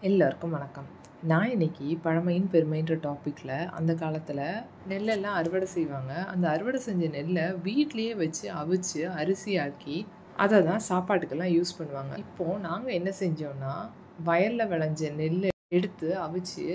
எல்லாருக்கும் வணக்கம். நான் இன்னைக்கு பழமையின் பெருமைன்ற டாப்பிக்கில் அந்த காலத்தில் நெல்லெல்லாம் அறுவடை செய்வாங்க. அந்த அறுவடை செஞ்ச நெல்லை வீட்லேயே வச்சு அவிச்சு அரிசியாக்கி அதை தான் சாப்பாட்டுக்கெல்லாம் யூஸ் பண்ணுவாங்க. இப்போது நாங்கள் என்ன செஞ்சோன்னா, வயலில் விளைஞ்ச நெல்லை எடுத்து அவிச்சு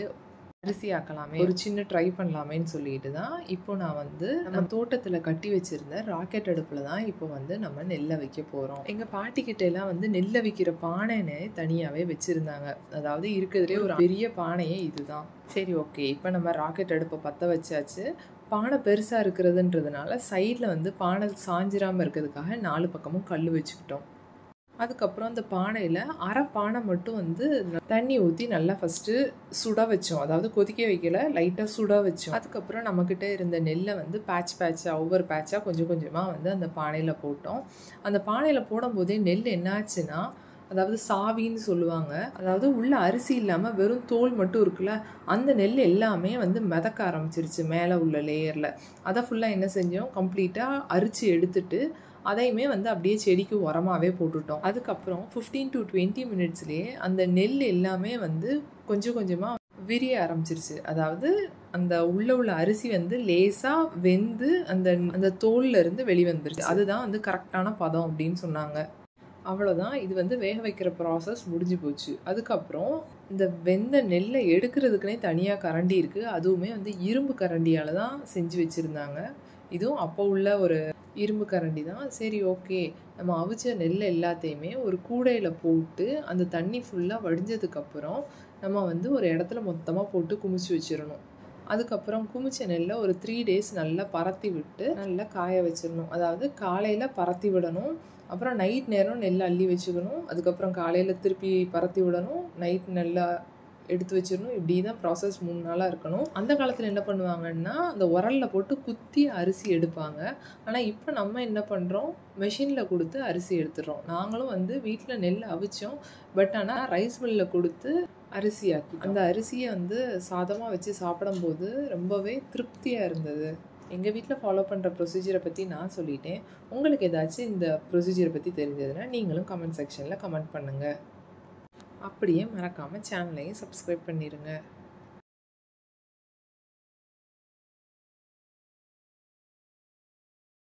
அரிசி ஆக்கலாமே, ஒரு சின்ன ட்ரை பண்ணலாமேன்னு சொல்லிட்டு தான் இப்போ நான் நம்ம தோட்டத்தில் கட்டி வச்சுருந்த ராக்கெட் அடுப்பில் தான் இப்போ நம்ம நெல்லை வைக்க போகிறோம். எங்கள் பாட்டிக்கிட்ட எல்லாம் நெல்லை வைக்கிற பானைன்னு தனியாகவே வச்சுருந்தாங்க. அதாவது இருக்கிறதுலே ஒரு பெரிய பானையே இதுதான். சரி, ஓகே, இப்போ நம்ம ராக்கெட் அடுப்பை பற்ற வச்சாச்சு. பானை பெருசாக இருக்கிறதுன்றதுனால சைடில் பானை சாஞ்சிராமல் இருக்கிறதுக்காக 4 பக்கமும் கல் வச்சுக்கிட்டோம். அதுக்கப்புறம் அந்த பானையில் அரை பானை மட்டும் தண்ணி ஊற்றி நல்லா ஃபஸ்ட்டு சுட வச்சோம். அதாவது கொதிக்க வைக்கல, லைட்டாக சுட வச்சோம். அதுக்கப்புறம் நம்மக்கிட்ட இருந்த நெல்லை பேட்சாக ஒவ்வொரு பேட்சாக கொஞ்சம் கொஞ்சமாக அந்த பானையில் போட்டோம். அந்த பானையில் போடும்போதே நெல் என்னாச்சுன்னா, அதாவது சாவின்னு சொல்லுவாங்க. அதாவது உள்ள அரிசி இல்லாமல் வெறும் தோல் மட்டும் இருக்குல்ல, அந்த நெல் எல்லாமே மிதக்க ஆரம்பிச்சிருச்சு மேலே உள்ள லேயரில். அதை ஃபுல்லாக என்ன செஞ்சோம், கம்ப்ளீட்டாக அரிச்சு எடுத்துட்டு அதையுமே அப்படியே செடிக்கு உரமாகவே போட்டுட்டோம். அதுக்கப்புறம் 15 to 20 மினிட்ஸ்லேயே அந்த நெல் எல்லாமே கொஞ்சம் கொஞ்சமாக விரிய ஆரம்பிச்சிருச்சு. அதாவது அந்த உள்ள அரிசி லேசாக வெந்து அந்த தோல்ல இருந்து வெளிவந்துருச்சு. அதுதான் கரெக்டான பதம் அப்படின்னு சொன்னாங்க. அவ்வளோதான், இது வேக வைக்கிற ப்ராசஸ் முடிஞ்சு போச்சு. அதுக்கப்புறம் இந்த வெந்த நெல்லை எடுக்கிறதுக்குனே தனியாக கரண்டி இருக்குது. அதுவுமே இரும்பு கரண்டியால் தான் செஞ்சு வச்சுருந்தாங்க. இதுவும் அப்போ உள்ள ஒரு இரும்பு கரண்டி தான். சரி, ஓகே, நம்ம அவிச்ச நெல் எல்லாத்தையுமே ஒரு கூடையில் போட்டு அந்த தண்ணி ஃபுல்லாக வடிஞ்சதுக்கப்புறம் நம்ம ஒரு இடத்துல மொத்தமாக போட்டு குமிச்சு வச்சிடணும். அதுக்கப்புறம் குமிச்ச நெல்லை ஒரு 3 days நல்லா பரத்தி விட்டு நல்லா காய வச்சிடணும். அதாவது காலையில் பரத்தி விடணும், அப்புறம் நைட் நேரம் நெல் அள்ளி வச்சுக்கணும், அதுக்கப்புறம் காலையில் திருப்பி பரத்தி விடணும், நைட் நல்லா எடுத்து வச்சிடணும். இப்படி தான் ப்ராசஸ் 3 நாளாக இருக்கணும். அந்த காலத்தில் என்ன பண்ணுவாங்கன்னா, அந்த உரலில் போட்டு குத்தி அரிசி எடுப்பாங்க. ஆனால் இப்போ நம்ம என்ன பண்ணுறோம், மெஷினில் கொடுத்து அரிசி எடுத்துடுறோம். நாங்களும் வீட்டில் நெல் அவிச்சோம், பட் ஆனால் ரைஸ் மில்லில் கொடுத்து அரிசி ஆக்கி அந்த அரிசியை சாதமாக வச்சு சாப்பிடும்போது ரொம்பவே திருப்தியாக இருந்தது. எங்கள் வீட்டில் ஃபாலோ பண்ணுற ப்ரொசீஜரை பற்றி நான் சொல்லிட்டேன். உங்களுக்கு ஏதாச்சும் இந்த ப்ரொசீஜரை பற்றி தெரிஞ்சதுன்னா நீங்களும் கமெண்ட் செக்ஷனில் கமெண்ட் பண்ணுங்கள். அப்படியே மறக்காமல் சேனலையும் சப்ஸ்கிரைப் பண்ணிடுங்க.